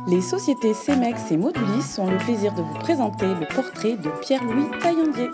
Les sociétés Cemex et Modulis ont le plaisir de vous présenter le portrait de Pierre-Louis Taillandier.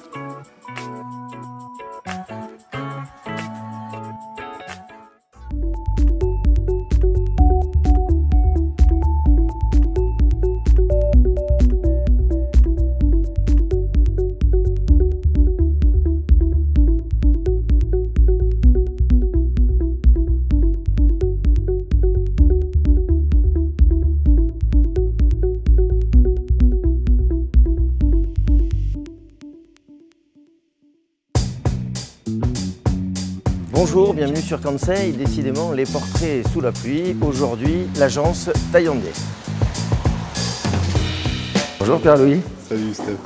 Bonjour, bienvenue sur Kansei, décidément les portraits sous la pluie. Aujourd'hui, l'agence Taillandier. Bonjour Pierre-Louis. Salut Steph.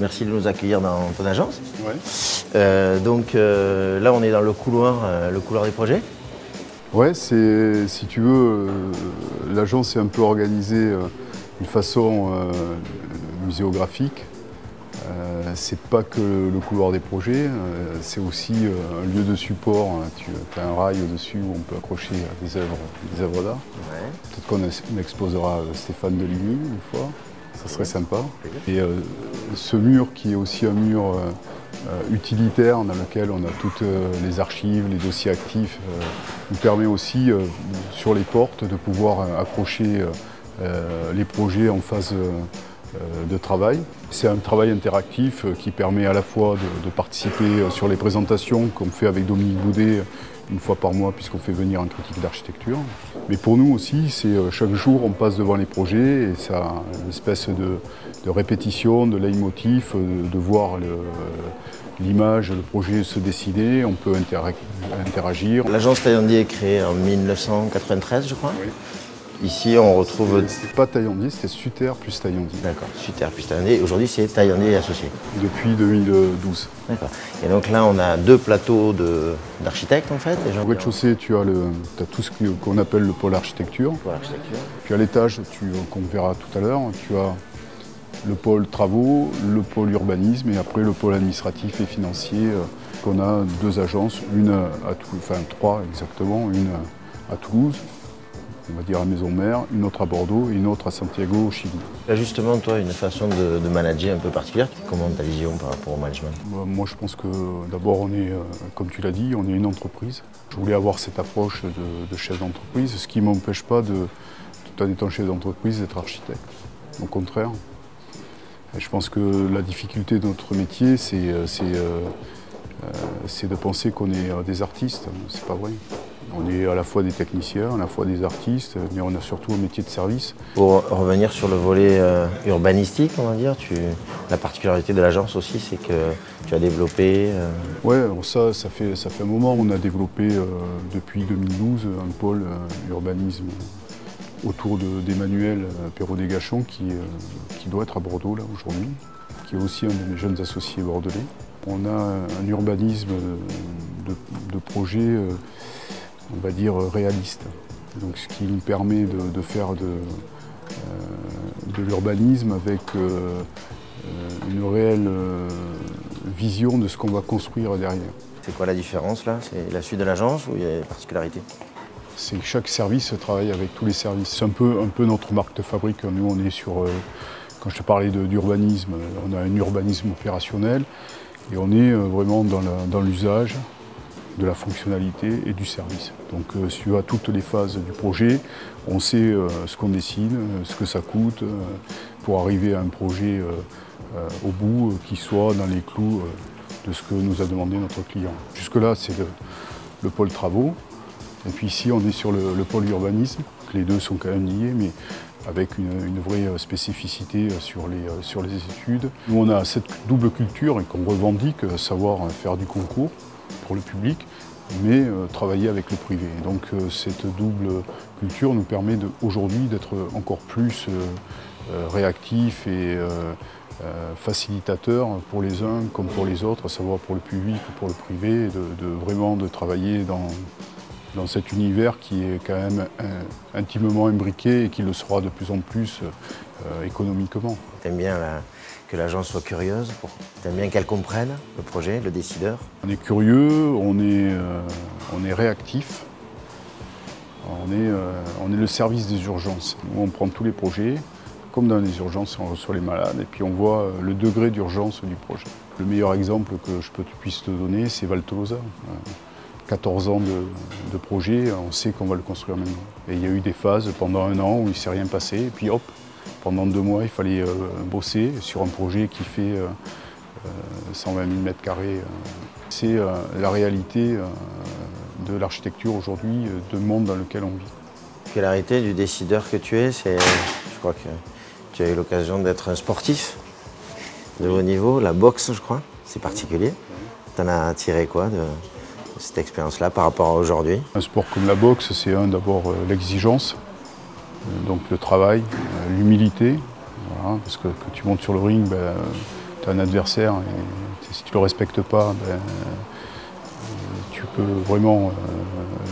Merci de nous accueillir dans ton agence. Ouais. Là on est dans le couloir des projets. Ouais, c'est, si tu veux, l'agence est un peu organisée d'une façon muséographique. C'est pas que le couloir des projets, c'est aussi un lieu de support. Tu as un rail au-dessus où on peut accrocher des œuvres d'art. Ouais. Peut-être qu'on exposera Stéphane Deligny une fois, ça serait sympa. Et ce mur qui est aussi un mur utilitaire dans lequel on a toutes les archives, les dossiers actifs, nous permet aussi sur les portes de pouvoir accrocher les projets en phase de travail. C'est un travail interactif qui permet à la fois de participer sur les présentations qu'on fait avec Dominique Boudet une fois par mois puisqu'on fait venir un critique d'architecture. Mais pour nous aussi, c'est chaque jour on passe devant les projets et ça a une espèce de répétition, de leitmotiv, de voir l'image, le projet se dessiner, on peut interagir. L'agence Taillandier est créée en 1993 je crois. Oui. Ici, on retrouve... C'est pas Taillandier, c'était Suter plus Taillandier. D'accord, Suter plus Taillandier. Aujourd'hui, c'est Taillandier et associés. Depuis 2012. D'accord. Et donc là, on a deux plateaux d'architectes, en fait. Au rez-de-chaussée, tu as tout ce qu'on appelle le pôle architecture. Puis à l'étage, qu'on verra tout à l'heure, tu as le pôle travaux, le pôle urbanisme et après le pôle administratif et financier. Qu'on a deux agences, trois exactement, une à Toulouse, on va dire à Maison Mère, une autre à Bordeaux et une autre à Santiago au Chili. Là justement, toi, une façon de manager un peu particulière. Comment ta vision par rapport au management? Moi, je pense que d'abord, on est, comme tu l'as dit, on est une entreprise. Je voulais avoir cette approche de chef d'entreprise, ce qui ne m'empêche pas, tout en étant chef d'entreprise, d'être architecte. Au contraire. Et je pense que la difficulté de notre métier, c'est de penser qu'on est des artistes. C'est pas vrai. On est à la fois des techniciens, à la fois des artistes, mais on a surtout un métier de service. Pour revenir sur le volet urbanistique, on va dire, la particularité de l'agence aussi, c'est que tu as développé... Oui, ça fait un moment. On a développé depuis 2012 un pôle urbanisme autour d'Emmanuel Perrault-Desgachons qui doit être à Bordeaux là aujourd'hui, qui est aussi un de mes jeunes associés bordelais. On a un urbanisme de projet, on va dire, réaliste. Donc, ce qui nous permet de faire de l'urbanisme avec une réelle vision de ce qu'on va construire derrière. C'est quoi la différence là? C'est la suite de l'agence ou il y a des particularités? C'est que chaque service travaille avec tous les services. C'est un peu notre marque de fabrique. Nous, on est sur, quand je te parlais d'urbanisme, on a un urbanisme opérationnel et on est vraiment dans l'usage de la fonctionnalité et du service. Donc sur toutes les phases du projet, on sait ce qu'on dessine, ce que ça coûte pour arriver à un projet au bout qui soit dans les clous de ce que nous a demandé notre client. Jusque-là, c'est le pôle travaux. Et puis ici, on est sur le pôle urbanisme. Les deux sont quand même liés, mais avec une vraie spécificité sur les études. Nous, on a cette double culture et qu'on revendique, savoir faire du concours pour le public, mais travailler avec le privé. Donc cette double culture nous permet aujourd'hui d'être encore plus réactifs et facilitateur pour les uns comme pour les autres, à savoir pour le public ou pour le privé, vraiment de travailler dans cet univers qui est quand même intimement imbriqué et qui le sera de plus en plus économiquement. Tu aimes bien que l'agence soit curieuse, tu aimes bien qu'elle comprenne le projet, le décideur? On est curieux, on est on est réactif. On est le service des urgences. Nous, on prend tous les projets, comme dans les urgences, on reçoit les malades, et puis on voit le degré d'urgence du projet. Le meilleur exemple que je puisse te donner, c'est Val Tolosa. 14 ans de projet, on sait qu'on va le construire maintenant. Et il y a eu des phases pendant 1 an où il ne s'est rien passé, et puis hop, pendant 2 mois, il fallait bosser sur un projet qui fait 120 000 m². C'est la réalité de l'architecture aujourd'hui, du monde dans lequel on vit. Particularité du décideur que tu es, c'est, je crois que tu as eu l'occasion d'être un sportif de haut niveau, la boxe je crois, c'est particulier. Tu en as tiré quoi de cette expérience-là par rapport à aujourd'hui? Un sport comme la boxe, c'est d'abord l'exigence, donc le travail, l'humilité, voilà, parce que quand tu montes sur le ring, tu as un adversaire et si tu ne le respectes pas, tu peux vraiment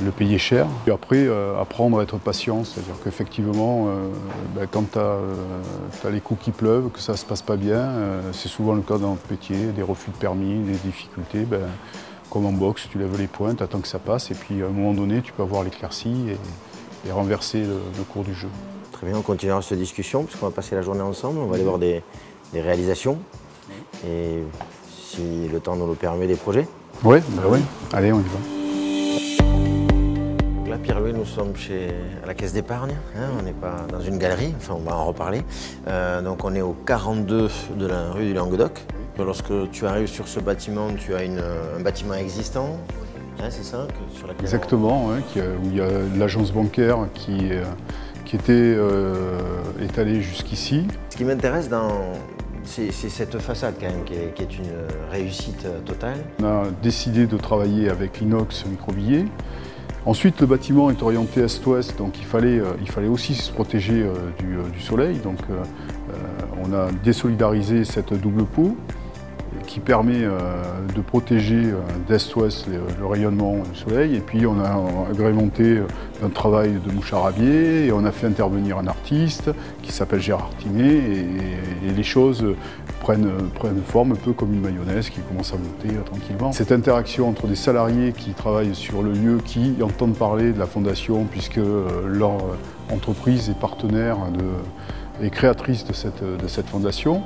le payer cher. Et après, apprendre à être patient, c'est-à-dire qu'effectivement, quand tu as les coups qui pleuvent, que ça ne se passe pas bien, c'est souvent le cas dans notre métier, des refus de permis, des difficultés. Comme en boxe, tu lèves les poings, tu attends que ça passe, et puis à un moment donné, tu peux avoir l'éclaircie et renverser le cours du jeu. Très bien, on continuera cette discussion, puisqu'on va passer la journée ensemble, on va aller voir des réalisations, et si le temps nous le permet, des projets. Oui, oui. Allez, on y va. Donc là, Pierre-Louis, nous sommes à la Caisse d'épargne, hein, on n'est pas dans une galerie, enfin on va en reparler. Donc on est au 42 de la rue du Languedoc. Lorsque tu arrives sur ce bâtiment, tu as un bâtiment existant, hein, c'est ça sur laquelle Exactement, où il y a l'agence bancaire qui était étalée jusqu'ici. Ce qui m'intéresse, c'est cette façade quand même qui est une réussite totale. On a décidé de travailler avec l'inox microbillet. Ensuite, le bâtiment est orienté est-ouest, donc il fallait aussi se protéger du soleil. Donc on a désolidarisé cette double peau qui permet de protéger d'est-ouest le rayonnement du soleil. Et puis on a agrémenté un travail de mouche à rabier et on a fait intervenir un artiste qui s'appelle Gérard Tinet et les choses prennent forme un peu comme une mayonnaise qui commence à monter tranquillement. Cette interaction entre des salariés qui travaillent sur le lieu, qui entendent parler de la fondation puisque leur entreprise est partenaire et créatrice de cette fondation,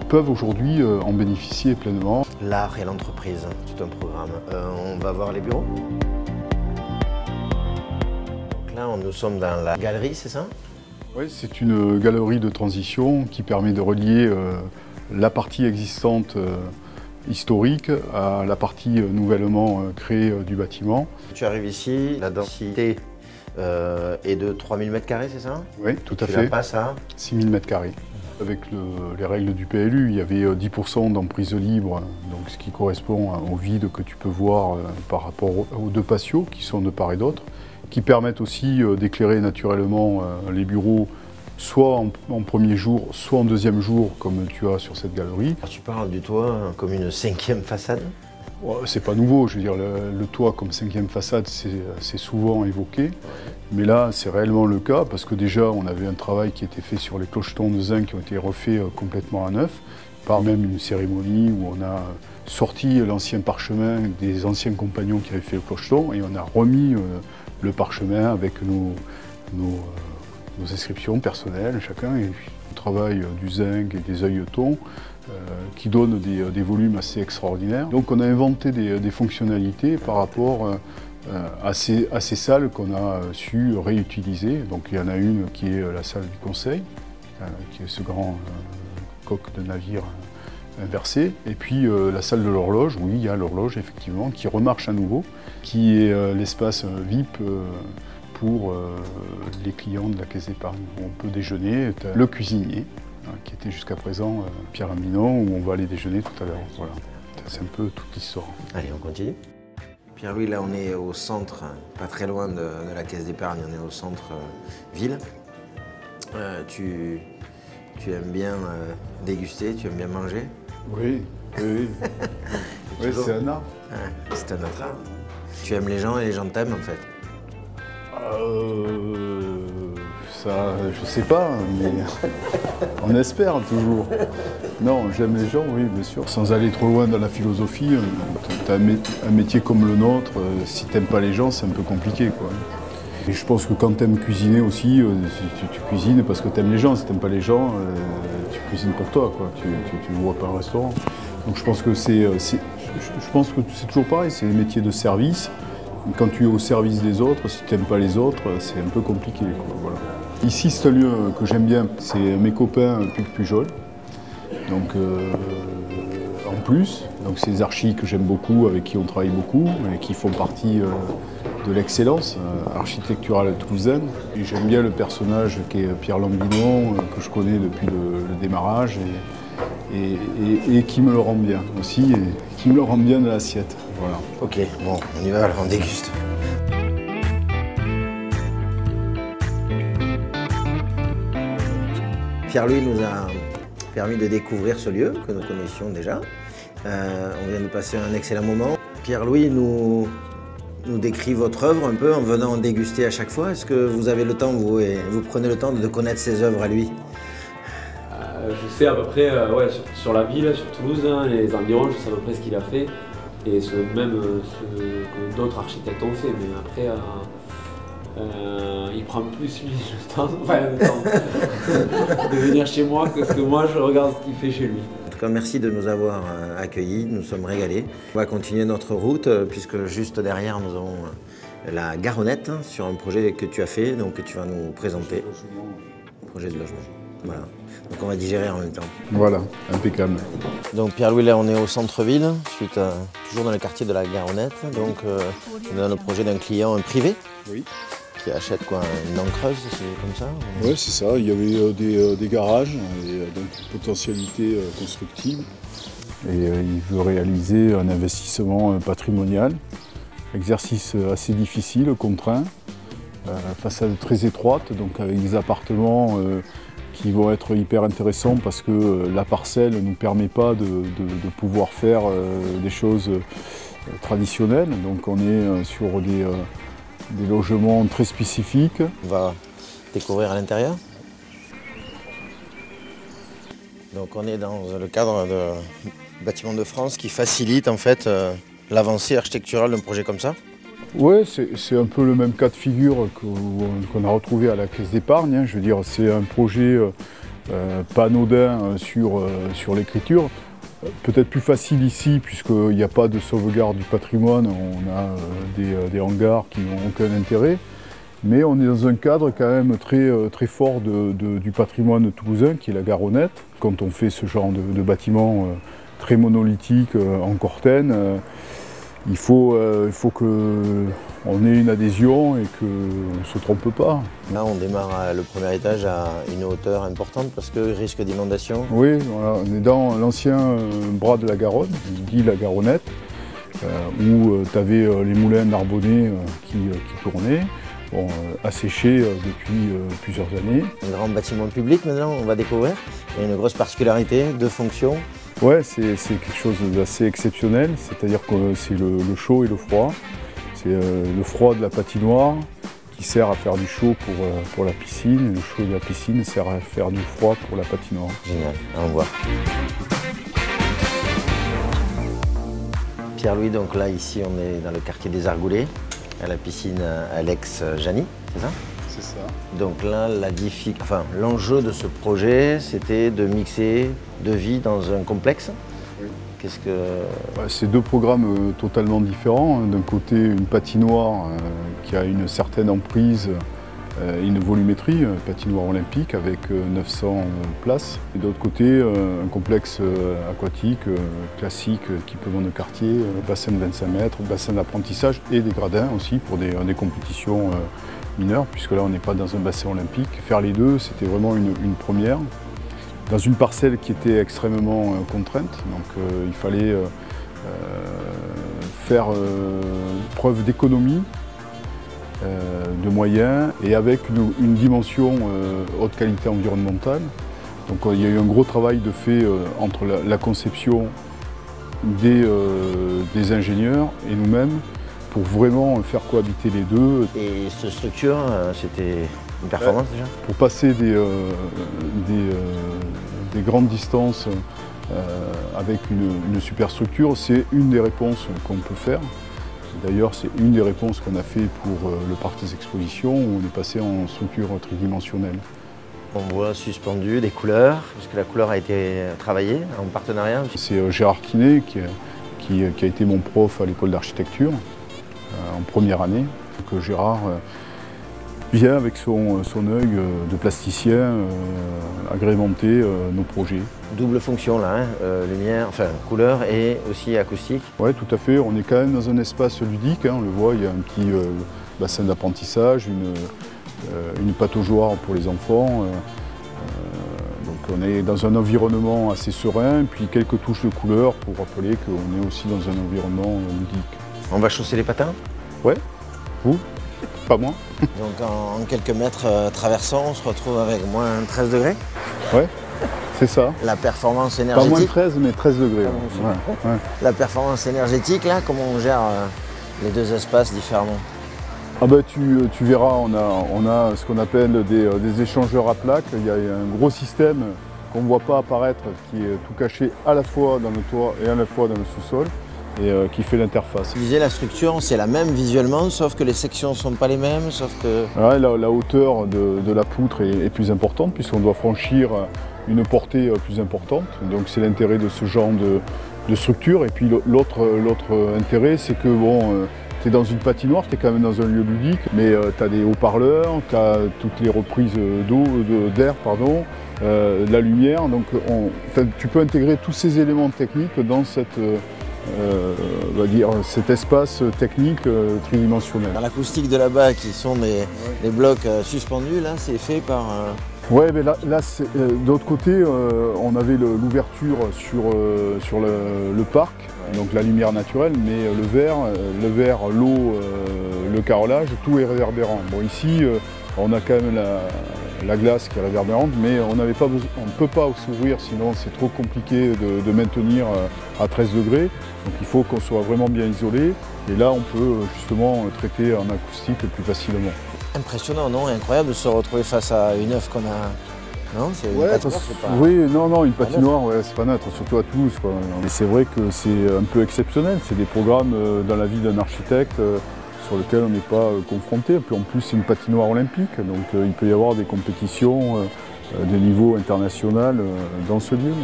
peuvent aujourd'hui en bénéficier pleinement. L'art et l'entreprise, tout un programme. On va voir les bureaux. Donc là, nous sommes dans la galerie, c'est ça? Oui, c'est une galerie de transition qui permet de relier la partie existante historique à la partie nouvellement créée du bâtiment. Tu arrives ici, la densité est de 3000 m², c'est ça? Oui, tout à fait. Tu la passes à 6000 m². Avec les règles du PLU, il y avait 10% d'emprise libre, donc ce qui correspond au vide que tu peux voir par rapport aux 2 patios qui sont de part et d'autre, qui permettent aussi d'éclairer naturellement les bureaux, soit en premier jour, soit en deuxième jour, comme tu as sur cette galerie. Alors, tu parles du toit comme une 5e façade? C'est pas nouveau, je veux dire, le toit comme 5e façade, c'est souvent évoqué. Mais là, c'est réellement le cas, parce que déjà, on avait un travail qui était fait sur les clochetons de zinc qui ont été refaits complètement à neuf, par même une cérémonie où on a sorti l'ancien parchemin des anciens compagnons qui avaient fait le clocheton, et on a remis le parchemin avec nos inscriptions personnelles, chacun, et on travaille du zinc et des œilletons, qui donnent des volumes assez extraordinaires. Donc on a inventé des fonctionnalités par rapport à ces salles qu'on a su réutiliser. Donc il y en a une qui est la salle du conseil, qui est ce grand coq de navire inversé. Et puis la salle de l'horloge, oui, il y a l'horloge effectivement, qui remarche à nouveau, qui est l'espace VIP pour les clients de la Caisse d'épargne, où on peut déjeuner. Le cuisinier, qui était jusqu'à présent Pierre Aminon, où on va aller déjeuner tout à l'heure. Voilà. C'est un peu toute l'histoire. Allez, on continue. Pierre-Louis, là on est au centre, pas très loin de la Caisse d'épargne, on est au centre ville. Tu aimes bien déguster, tu aimes bien manger? Oui, oui. Oui, c'est un art. C'est un autre art. Tu aimes les gens et les gens t'aiment en fait? ça, je sais pas, mais on espère toujours. Non, j'aime les gens, oui, bien sûr. Sans aller trop loin dans la philosophie, tu as un métier comme le nôtre, si tu n'aimes pas les gens, c'est un peu compliqué, quoi. Et je pense que quand tu aimes cuisiner aussi, tu cuisines parce que tu aimes les gens. Si tu n'aimes pas les gens, tu cuisines pour toi, quoi. Tu ne vois pas un restaurant. Donc je pense que c'est toujours pareil, c'est des métiers de service. Quand tu es au service des autres, si tu n'aimes pas les autres, c'est un peu compliqué, quoi, voilà. Ici, c'est un lieu que j'aime bien, c'est mes copains Puc-Pujol. Donc en plus, donc c'est des archis que j'aime beaucoup, avec qui on travaille beaucoup, et qui font partie de l'excellence architecturale toulousaine. Et j'aime bien le personnage qui est Pierre Lambinon, que je connais depuis le démarrage, et qui me le rend bien aussi, et qui me le rend bien de l'assiette. Voilà. Ok, bon, on y va, alors, on déguste. Pierre-Louis nous a permis de découvrir ce lieu que nous connaissions déjà. On vient de passer un excellent moment. Pierre-Louis nous décrit votre œuvre un peu en venant déguster à chaque fois. Est-ce que vous avez le temps, vous prenez le temps de connaître ses œuvres à lui? Je sais à peu près sur la ville, sur Toulouse, hein, les environs, je sais à peu près ce qu'il a fait. Et ce que d'autres architectes ont fait. Mais après, il prend plus lui le temps de venir chez moi que ce que moi je regarde ce qu'il fait chez lui. En tout cas, merci de nous avoir accueillis, nous sommes régalés. On va continuer notre route puisque juste derrière nous avons la Garonnette sur un projet que tu as fait, donc que tu vas nous présenter. Projet de logement. Voilà. Donc on va digérer en même temps. Voilà, impeccable. Donc Pierre-Louis, là on est au centre-ville, toujours dans le quartier de la Garonnette. Donc on est dans le projet d'un client privé. Oui. Qui achète quoi, une dent creuse, c'est comme ça? Oui, c'est ça. Il y avait des garages, et donc une potentialité constructive. Et il veut réaliser un investissement patrimonial. Exercice assez difficile, contraint. Façade très étroite, donc avec des appartements qui vont être hyper intéressants parce que la parcelle ne nous permet pas de pouvoir faire des choses traditionnelles. Donc on est sur des logements très spécifiques. On va découvrir à l'intérieur. Donc on est dans le cadre de Bâtiments de France qui facilite en fait l'avancée architecturale d'un projet comme ça. Oui, c'est un peu le même cas de figure qu'on a retrouvé à la Caisse d'épargne, hein. Je veux dire, c'est un projet pas anodin sur l'écriture. Peut-être plus facile ici, puisqu'il n'y a pas de sauvegarde du patrimoine, on a des hangars qui n'ont aucun intérêt. Mais on est dans un cadre quand même très fort du patrimoine toulousain, qui est la Garonnette. Quand on fait ce genre de bâtiment très monolithique en Corten, il faut qu'on ait une adhésion et qu'on ne se trompe pas. Là, on démarre le premier étage à une hauteur importante parce que risque d'inondation. Oui, voilà, on est dans l'ancien bras de la Garonne, dit la Garonnette, où tu avais les moulins Narbonnais qui tournaient, asséchés depuis plusieurs années. Un grand bâtiment public maintenant, on va découvrir. Il y a une grosse particularité, deux fonctions. Ouais, c'est quelque chose d'assez exceptionnel, c'est-à-dire que c'est le chaud et le froid. C'est le froid de la patinoire qui sert à faire du chaud pour la piscine, et le chaud de la piscine sert à faire du froid pour la patinoire. Génial, on voit. Pierre-Louis, donc là ici on est dans le quartier des Argoulets, à la piscine Alex Jani, c'est ça? C'est ça. Donc là, l'enjeu de ce projet, c'était de mixer deux vies dans un complexe. Oui. Qu'est-ce que... C'est deux programmes totalement différents. D'un côté, une patinoire qui a une certaine emprise, une volumétrie, patinoire olympique avec 900 places. Et d'autre côté, un complexe aquatique classique qui peut vendre de quartier, bassin de 25 mètres, bassin d'apprentissage et des gradins aussi pour des compétitions mineures, puisque là on n'est pas dans un bassin olympique. Faire les deux, c'était vraiment une première. Dans une parcelle qui était extrêmement contrainte, donc il fallait faire preuve d'économie, de moyens et avec une dimension haute qualité environnementale. Donc il y a eu un gros travail de fait entre la conception des ingénieurs et nous-mêmes pour vraiment faire cohabiter les deux. Et cette structure, c'était une performance déjà? Pour passer des grandes distances avec une superstructure, c'est une des réponses qu'on peut faire. D'ailleurs, c'est une des réponses qu'on a fait pour le parc des expositions, où on est passé en structure tridimensionnelle. On voit suspendu des couleurs, puisque la couleur a été travaillée en partenariat. C'est Gérard Quinet qui a été mon prof à l'école d'architecture en première année. Donc, Gérard vient avec son œil de plasticien agrémenter nos projets. Double fonction là, lumière, enfin couleur et aussi acoustique. Oui, tout à fait. On est quand même dans un espace ludique, on le voit, il y a un petit bassin d'apprentissage, une pataugeoire pour les enfants. Donc on est dans un environnement assez serein, puis quelques touches de couleur pour rappeler qu'on est aussi dans un environnement ludique. On va chausser les patins? Ouais, vous? Pas moi. Donc en quelques mètres traversant, on se retrouve avec moins 13 degrés? Ouais, c'est ça. La performance énergétique? Pas moins 13, mais 13 degrés. Ouais. La performance énergétique, là, comment on gère les deux espaces différemment? Ah bah tu verras, on a ce qu'on appelle des échangeurs à plaques. Il y a un gros système qu'on ne voit pas apparaître, qui est tout caché à la fois dans le toit et à la fois dans le sous-sol, et qui fait l'interface. Tu disais la structure, c'est la même visuellement, sauf que les sections ne sont pas les mêmes, sauf que... Ouais, la hauteur de la poutre est plus importante, puisqu'on doit franchir une portée plus importante. Donc c'est l'intérêt de ce genre de structure. Et puis l'autre intérêt, c'est que bon, tu es dans une patinoire, tu es quand même dans un lieu ludique, mais tu as des haut-parleurs, tu as toutes les reprises d'air, la lumière. Donc tu peux intégrer tous ces éléments techniques dans on va dire, cet espace technique tridimensionnel. Dans l'acoustique de là-bas, qui sont des blocs suspendus, là, c'est fait par... Ouais, mais là d'autre côté, on avait l'ouverture sur le parc, donc la lumière naturelle, mais le verre, l'eau, le carrelage, tout est réverbérant. Bon, ici, on a quand même la glace qui est réverbérante, mais on ne peut pas s'ouvrir, sinon c'est trop compliqué de maintenir à 13 degrés. Donc il faut qu'on soit vraiment bien isolé, et là on peut justement traiter en acoustique plus facilement. Impressionnant, non? Incroyable de se retrouver face à une œuvre qu'on a... Non, c'est une patinoire, c'est pas... Oui, non, une patinoire, ouais, c'est pas neutre, surtout à Toulouse, quoi. Et c'est vrai que c'est un peu exceptionnel, c'est des programmes dans la vie d'un architecte sur lesquels on n'est pas confronté. Puis en plus, c'est une patinoire olympique, donc il peut y avoir des compétitions de niveau international dans ce lieu.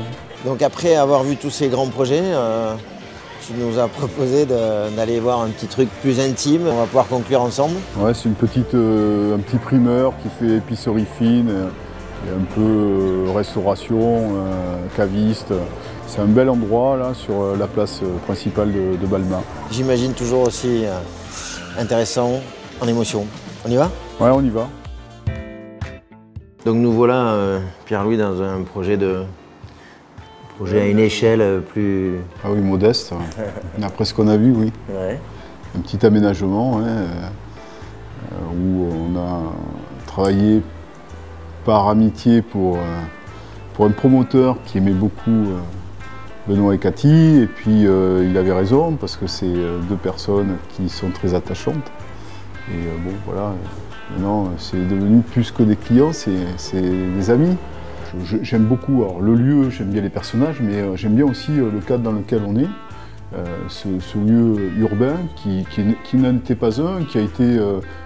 Donc après avoir vu tous ces grands projets, tu nous as proposé d'aller voir un petit truc plus intime, on va pouvoir conclure ensemble. Ouais, c'est un petit primeur qui fait épicerie fine, et un peu restauration, caviste. C'est un bel endroit là sur la place principale de Balma. J'imagine toujours aussi intéressant en émotion. On y va? Ouais, on y va. Donc nous voilà, Pierre-Louis, dans un projet à une échelle plus... Ah oui, modeste. D'après ce qu'on a vu, oui. Ouais. Un petit aménagement où on a travaillé par amitié pour un promoteur qui aimait beaucoup Benoît et Cathy. Et puis il avait raison, parce que c'est deux personnes qui sont très attachantes. Et bon, voilà, maintenant c'est devenu plus que des clients, c'est des amis. J'aime beaucoup le lieu, j'aime bien les personnages, mais j'aime bien aussi le cadre dans lequel on est. Ce lieu urbain qui n'en était pas un, qui a été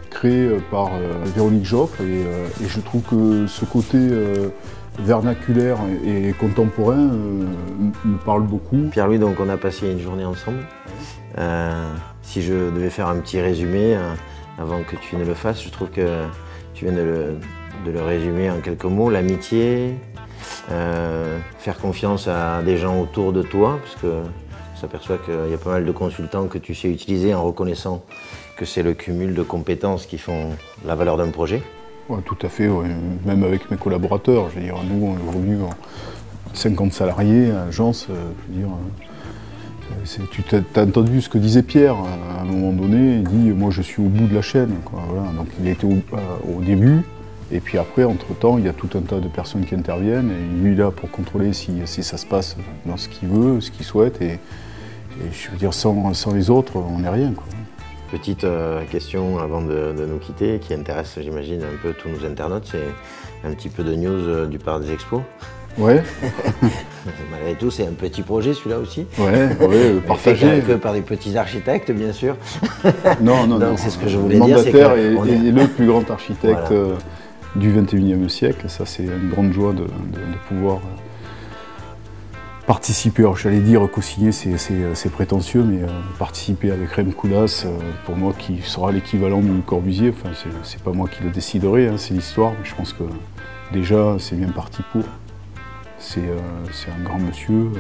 créé par Véronique Joffre, et je trouve que ce côté vernaculaire et contemporain me parle beaucoup. Pierre-Louis, donc on a passé une journée ensemble. Si je devais faire un petit résumé avant que tu ne le fasses, je trouve que tu viens de le résumer en quelques mots. L'amitié, faire confiance à des gens autour de toi, parce que on s'aperçoit qu'il y a pas mal de consultants que tu sais utiliser en reconnaissant que c'est le cumul de compétences qui font la valeur d'un projet. Ouais, tout à fait, ouais. Même avec mes collaborateurs. Je veux dire, nous, on évolue en 50 salariés à l'agence. Je veux dire, tu as entendu ce que disait Pierre à un moment donné. Il dit, moi, je suis au bout de la chaîne, quoi. Voilà. Donc, il était au début. Et puis après, entre-temps, il y a tout un tas de personnes qui interviennent. Et lui, il est là pour contrôler si ça se passe dans ce qu'il veut, ce qu'il souhaite. Et je veux dire, sans les autres, on n'est rien, quoi. Petite question avant de nous quitter, qui intéresse, j'imagine, un peu tous nos internautes, c'est un petit peu de news du Parc des Expos. Ouais. Malgré tout, c'est un petit projet celui-là aussi. Ouais, partagé. Que par des petits architectes, bien sûr. Non. Donc c'est ce que je voulais dire. Le mandataire est le plus grand architecte du XXIe siècle. Ça, c'est une grande joie de pouvoir participer. Alors, j'allais dire co-signer, c'est prétentieux, mais participer avec Rem Koolhaas, pour moi, qui sera l'équivalent du Corbusier. Enfin, c'est pas moi qui le déciderai, hein, c'est l'histoire. Mais je pense que déjà, c'est bien parti pour. C'est un grand monsieur,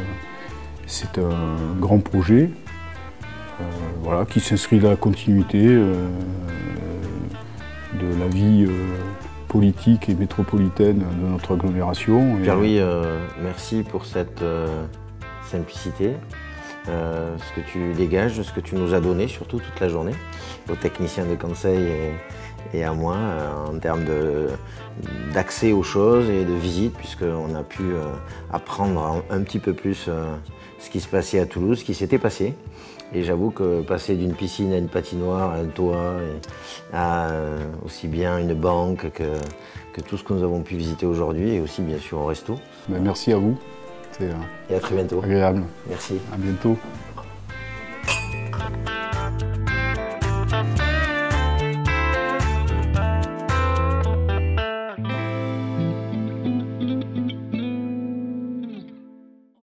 c'est un grand projet qui s'inscrit dans la continuité de la vie politique et métropolitaine de notre agglomération. Pierre-Louis, merci pour cette simplicité, ce que tu dégages, ce que tu nous as donné, surtout toute la journée, aux techniciens de conseil et à moi, en termes d'accès aux choses et de visite, puisqu'on a pu apprendre un petit peu plus ce qui se passait à Toulouse, ce qui s'était passé. Et j'avoue que passer d'une piscine à une patinoire, à un toit, à aussi bien une banque que tout ce que nous avons pu visiter aujourd'hui, et aussi bien sûr au resto. Merci à vous. Et à très bientôt. Agréable. Merci. À bientôt.